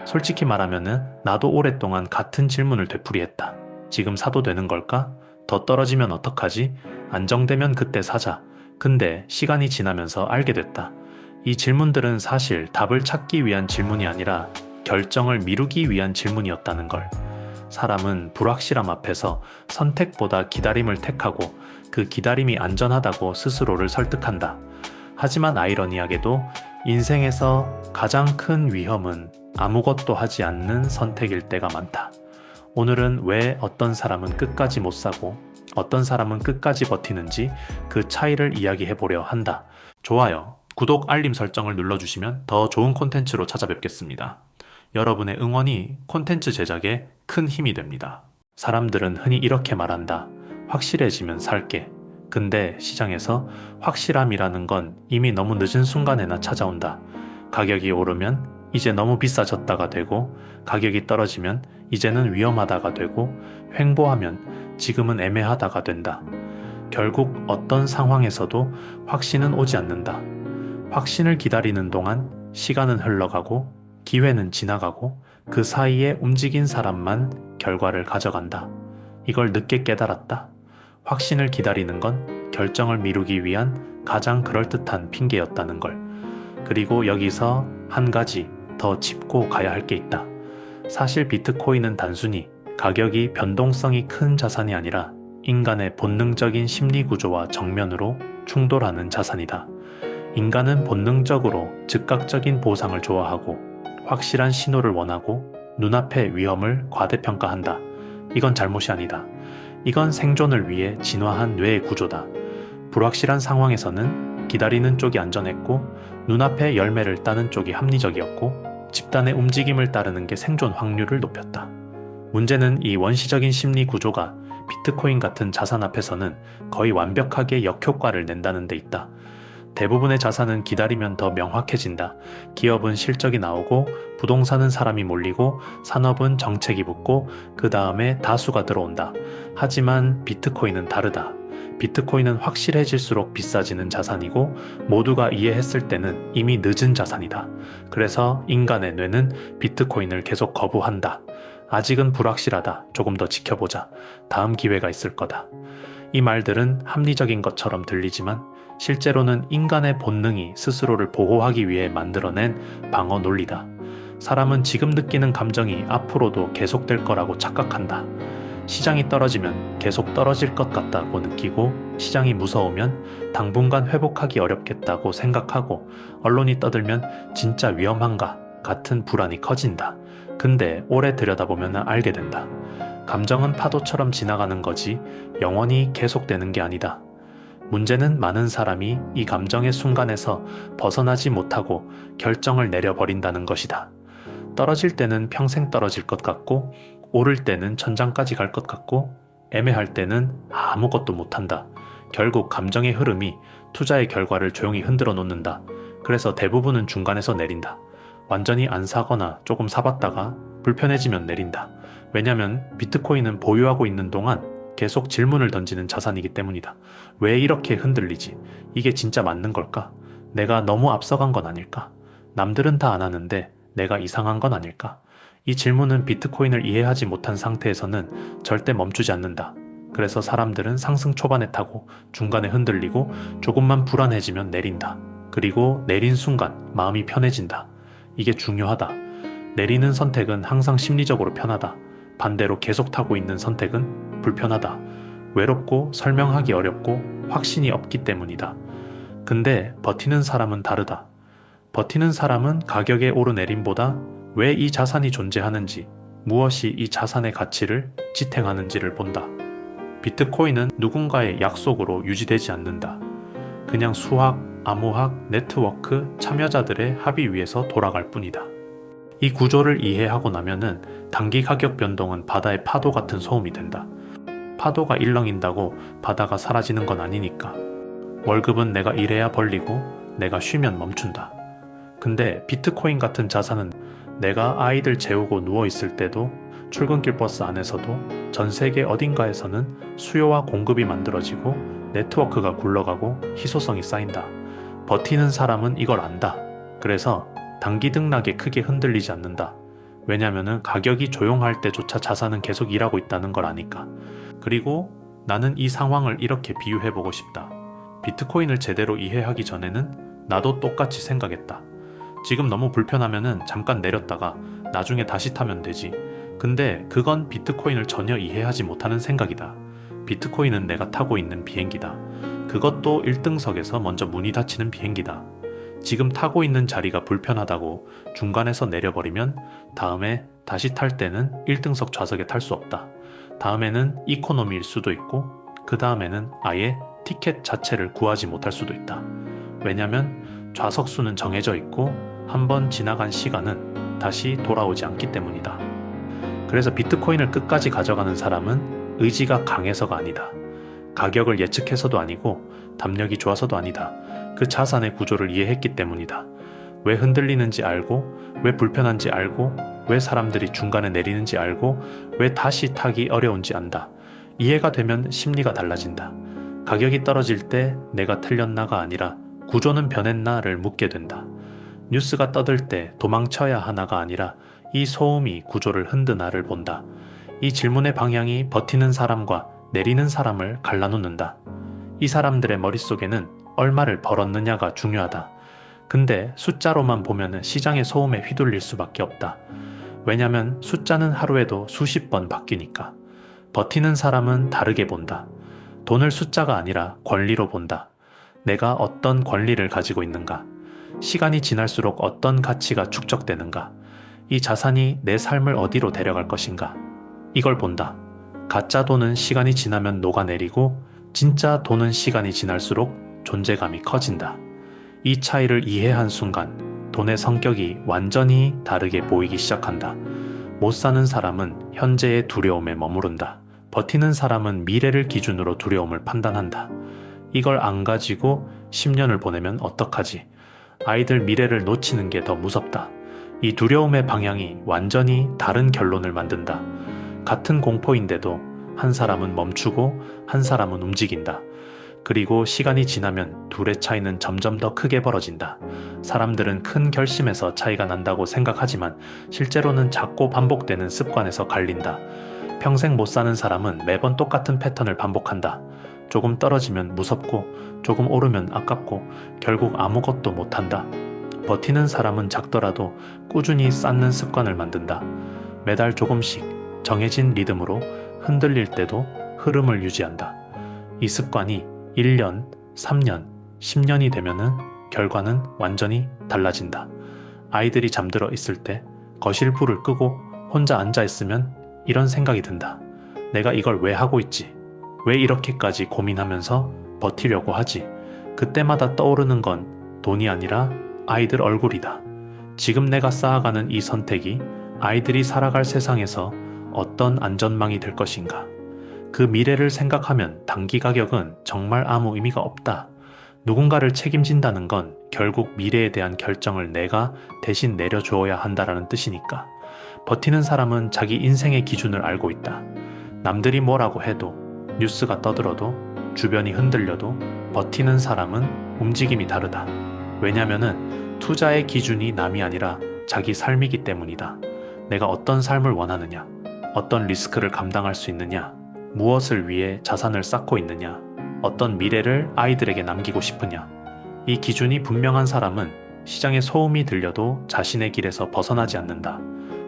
솔직히 말하면은 나도 오랫동안 같은 질문을 되풀이했다. 지금 사도 되는 걸까? 더 떨어지면 어떡하지? 안정되면 그때 사자. 근데 시간이 지나면서 알게 됐다. 이 질문들은 사실 답을 찾기 위한 질문이 아니라 결정을 미루기 위한 질문이었다는 걸. 사람은 불확실함 앞에서 선택보다 기다림을 택하고 그 기다림이 안전하다고 스스로를 설득한다. 하지만 아이러니하게도 인생에서 가장 큰 위험은 아무것도 하지 않는 선택일 때가 많다. 오늘은 왜 어떤 사람은 끝까지 못 사고 어떤 사람은 끝까지 버티는지 그 차이를 이야기해 보려 한다. 좋아요, 구독, 알림 설정을 눌러주시면 더 좋은 콘텐츠로 찾아뵙겠습니다. 여러분의 응원이 콘텐츠 제작에 큰 힘이 됩니다. 사람들은 흔히 이렇게 말한다. 확실해지면 살게. 근데 시장에서 확실함이라는 건 이미 너무 늦은 순간에나 찾아온다. 가격이 오르면 이제 너무 비싸졌다가 되고, 가격이 떨어지면 이제는 위험하다가 되고, 횡보하면 지금은 애매하다가 된다. 결국 어떤 상황에서도 확신은 오지 않는다. 확신을 기다리는 동안 시간은 흘러가고 기회는 지나가고 그 사이에 움직인 사람만 결과를 가져간다. 이걸 늦게 깨달았다. 확신을 기다리는 건 결정을 미루기 위한 가장 그럴듯한 핑계였다는 걸. 그리고 여기서 한 가지 더 짚고 가야 할 게 있다. 사실 비트코인은 단순히 가격이 변동성이 큰 자산이 아니라 인간의 본능적인 심리 구조와 정면으로 충돌하는 자산이다. 인간은 본능적으로 즉각적인 보상을 좋아하고 확실한 신호를 원하고 눈앞의 위험을 과대평가한다. 이건 잘못이 아니다. 이건 생존을 위해 진화한 뇌의 구조다. 불확실한 상황에서는 기다리는 쪽이 안전했고 눈앞의 열매를 따는 쪽이 합리적이었고 집단의 움직임을 따르는 게 생존 확률을 높였다. 문제는 이 원시적인 심리 구조가 비트코인 같은 자산 앞에서는 거의 완벽하게 역효과를 낸다는 데 있다. 대부분의 자산은 기다리면 더 명확해진다. 기업은 실적이 나오고 부동산은 사람이 몰리고 산업은 정책이 붙고 그 다음에 다수가 들어온다. 하지만 비트코인은 다르다. 비트코인은 확실해질수록 비싸지는 자산이고 모두가 이해했을 때는 이미 늦은 자산이다. 그래서 인간의 뇌는 비트코인을 계속 거부한다. 아직은 불확실하다. 조금 더 지켜보자. 다음 기회가 있을 거다. 이 말들은 합리적인 것처럼 들리지만 실제로는 인간의 본능이 스스로를 보호하기 위해 만들어낸 방어 논리다. 사람은 지금 느끼는 감정이 앞으로도 계속될 거라고 착각한다. 시장이 떨어지면 계속 떨어질 것 같다고 느끼고 시장이 무서우면 당분간 회복하기 어렵겠다고 생각하고 언론이 떠들면 진짜 위험한가 같은 불안이 커진다. 근데 오래 들여다보면 알게 된다. 감정은 파도처럼 지나가는 거지 영원히 계속되는 게 아니다. 문제는 많은 사람이 이 감정의 순간에서 벗어나지 못하고 결정을 내려버린다는 것이다. 떨어질 때는 평생 떨어질 것 같고 오를 때는 천장까지 갈 것 같고 애매할 때는 아무것도 못한다. 결국 감정의 흐름이 투자의 결과를 조용히 흔들어 놓는다. 그래서 대부분은 중간에서 내린다. 완전히 안 사거나 조금 사봤다가 불편해지면 내린다. 왜냐면 비트코인은 보유하고 있는 동안 계속 질문을 던지는 자산이기 때문이다. 왜 이렇게 흔들리지? 이게 진짜 맞는 걸까? 내가 너무 앞서간 건 아닐까? 남들은 다 안 하는데 내가 이상한 건 아닐까? 이 질문은 비트코인을 이해하지 못한 상태에서는 절대 멈추지 않는다. 그래서 사람들은 상승 초반에 타고 중간에 흔들리고 조금만 불안해지면 내린다. 그리고 내린 순간 마음이 편해진다. 이게 중요하다. 내리는 선택은 항상 심리적으로 편하다. 반대로 계속 타고 있는 선택은 불편하다. 외롭고 설명하기 어렵고 확신이 없기 때문이다. 근데 버티는 사람은 다르다. 버티는 사람은 가격의 오르내림보다 왜 이 자산이 존재하는지, 무엇이 이 자산의 가치를 지탱하는지를 본다. 비트코인은 누군가의 약속으로 유지되지 않는다. 그냥 수학, 암호학, 네트워크, 참여자들의 합의 위에서 돌아갈 뿐이다. 이 구조를 이해하고 나면은 단기 가격 변동은 바다의 파도 같은 소음이 된다. 파도가 일렁인다고 바다가 사라지는 건 아니니까. 월급은 내가 일해야 벌리고 내가 쉬면 멈춘다. 근데 비트코인 같은 자산은 내가 아이들 재우고 누워있을 때도 출근길 버스 안에서도 전 세계 어딘가에서는 수요와 공급이 만들어지고 네트워크가 굴러가고 희소성이 쌓인다. 버티는 사람은 이걸 안다. 그래서 단기 등락에 크게 흔들리지 않는다. 왜냐면은 가격이 조용할 때조차 자산은 계속 일하고 있다는 걸 아니까. 그리고 나는 이 상황을 이렇게 비유해보고 싶다. 비트코인을 제대로 이해하기 전에는 나도 똑같이 생각했다. 지금 너무 불편하면은 잠깐 내렸다가 나중에 다시 타면 되지. 근데 그건 비트코인을 전혀 이해하지 못하는 생각이다. 비트코인은 내가 타고 있는 비행기다. 그것도 1등석에서 먼저 문이 닫히는 비행기다. 지금 타고 있는 자리가 불편하다고 중간에서 내려버리면 다음에 다시 탈 때는 1등석 좌석에 탈 수 없다. 다음에는 이코노미일 수도 있고 그 다음에는 아예 티켓 자체를 구하지 못할 수도 있다. 왜냐면 좌석 수는 정해져 있고 한번 지나간 시간은 다시 돌아오지 않기 때문이다. 그래서 비트코인을 끝까지 가져가는 사람은 의지가 강해서가 아니다. 가격을 예측해서도 아니고 담력이 좋아서도 아니다. 그 자산의 구조를 이해했기 때문이다. 왜 흔들리는지 알고, 왜 불편한지 알고, 왜 사람들이 중간에 내리는지 알고, 왜 다시 타기 어려운지 안다. 이해가 되면 심리가 달라진다. 가격이 떨어질 때 내가 틀렸나가 아니라 구조는 변했나를 묻게 된다. 뉴스가 떠들 때 도망쳐야 하나가 아니라 이 소음이 구조를 흔드나를 본다. 이 질문의 방향이 버티는 사람과 내리는 사람을 갈라놓는다. 이 사람들의 머릿속에는 얼마를 벌었느냐가 중요하다. 근데 숫자로만 보면 시장의 소음에 휘둘릴 수밖에 없다. 왜냐면 숫자는 하루에도 수십 번 바뀌니까. 버티는 사람은 다르게 본다. 돈을 숫자가 아니라 권리로 본다. 내가 어떤 권리를 가지고 있는가? 시간이 지날수록 어떤 가치가 축적되는가? 이 자산이 내 삶을 어디로 데려갈 것인가? 이걸 본다. 가짜 돈은 시간이 지나면 녹아내리고 진짜 돈은 시간이 지날수록 존재감이 커진다. 이 차이를 이해한 순간 돈의 성격이 완전히 다르게 보이기 시작한다. 못 사는 사람은 현재의 두려움에 머무른다. 버티는 사람은 미래를 기준으로 두려움을 판단한다. 이걸 안 가지고 10년을 보내면 어떡하지? 아이들 미래를 놓치는 게 더 무섭다. 이 두려움의 방향이 완전히 다른 결론을 만든다. 같은 공포인데도 한 사람은 멈추고 한 사람은 움직인다. 그리고 시간이 지나면 둘의 차이는 점점 더 크게 벌어진다. 사람들은 큰 결심에서 차이가 난다고 생각하지만 실제로는 작고 반복되는 습관에서 갈린다. 평생 못 사는 사람은 매번 똑같은 패턴을 반복한다. 조금 떨어지면 무섭고 조금 오르면 아깝고 결국 아무것도 못한다. 버티는 사람은 작더라도 꾸준히 쌓는 습관을 만든다. 매달 조금씩 정해진 리듬으로 흔들릴 때도 흐름을 유지한다. 이 습관이 1년, 3년, 10년이 되면은 결과는 완전히 달라진다. 아이들이 잠들어 있을 때 거실 불을 끄고 혼자 앉아 있으면 이런 생각이 든다. 내가 이걸 왜 하고 있지? 왜 이렇게까지 고민하면서 버티려고 하지? 그때마다 떠오르는 건 돈이 아니라 아이들 얼굴이다. 지금 내가 쌓아가는 이 선택이 아이들이 살아갈 세상에서 어떤 안전망이 될 것인가? 그 미래를 생각하면 단기 가격은 정말 아무 의미가 없다. 누군가를 책임진다는 건 결국 미래에 대한 결정을 내가 대신 내려주어야 한다라는 뜻이니까. 버티는 사람은 자기 인생의 기준을 알고 있다. 남들이 뭐라고 해도, 뉴스가 떠들어도, 주변이 흔들려도 버티는 사람은 움직임이 다르다. 왜냐면은 투자의 기준이 남이 아니라 자기 삶이기 때문이다. 내가 어떤 삶을 원하느냐, 어떤 리스크를 감당할 수 있느냐, 무엇을 위해 자산을 쌓고 있느냐, 어떤 미래를 아이들에게 남기고 싶으냐. 이 기준이 분명한 사람은 시장의 소음이 들려도 자신의 길에서 벗어나지 않는다.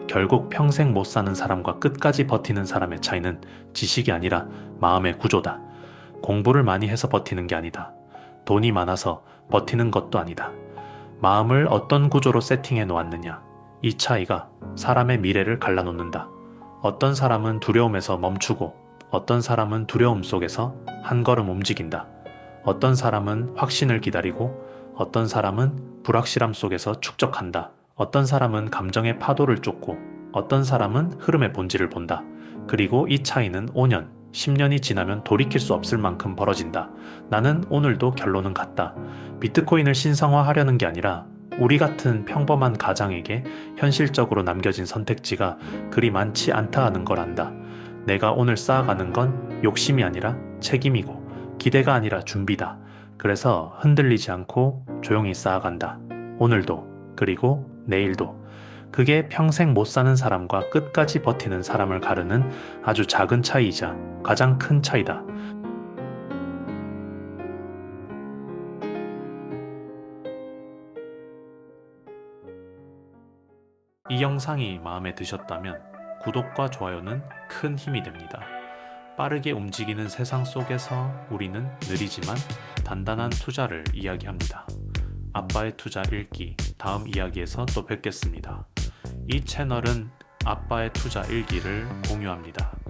결국 평생 못 사는 사람과 끝까지 버티는 사람의 차이는 지식이 아니라 마음의 구조다. 공부를 많이 해서 버티는 게 아니다. 돈이 많아서 버티는 것도 아니다. 마음을 어떤 구조로 세팅해 놓았느냐. 이 차이가 사람의 미래를 갈라놓는다. 어떤 사람은 두려움에서 멈추고 어떤 사람은 두려움 속에서 한 걸음 움직인다. 어떤 사람은 확신을 기다리고 어떤 사람은 불확실함 속에서 축적한다. 어떤 사람은 감정의 파도를 쫓고 어떤 사람은 흐름의 본질을 본다. 그리고 이 차이는 5년, 10년이 지나면 돌이킬 수 없을 만큼 벌어진다. 나는 오늘도 결론은 같다. 비트코인을 신성화하려는 게 아니라 우리 같은 평범한 가장에게 현실적으로 남겨진 선택지가 그리 많지 않다 하는 걸 안다. 내가 오늘 쌓아가는 건 욕심이 아니라 책임이고 기대가 아니라 준비다. 그래서 흔들리지 않고 조용히 쌓아간다. 오늘도 그리고 내일도. 그게 평생 못 사는 사람과 끝까지 버티는 사람을 가르는 아주 작은 차이이자 가장 큰 차이다. 이 영상이 마음에 드셨다면 구독과 좋아요는 큰 힘이 됩니다. 빠르게 움직이는 세상 속에서 우리는 느리지만 단단한 투자를 이야기합니다. 아빠의 투자 읽기 다음 이야기에서 또 뵙겠습니다. 이 채널은 아빠의 투자 일기를 공유합니다.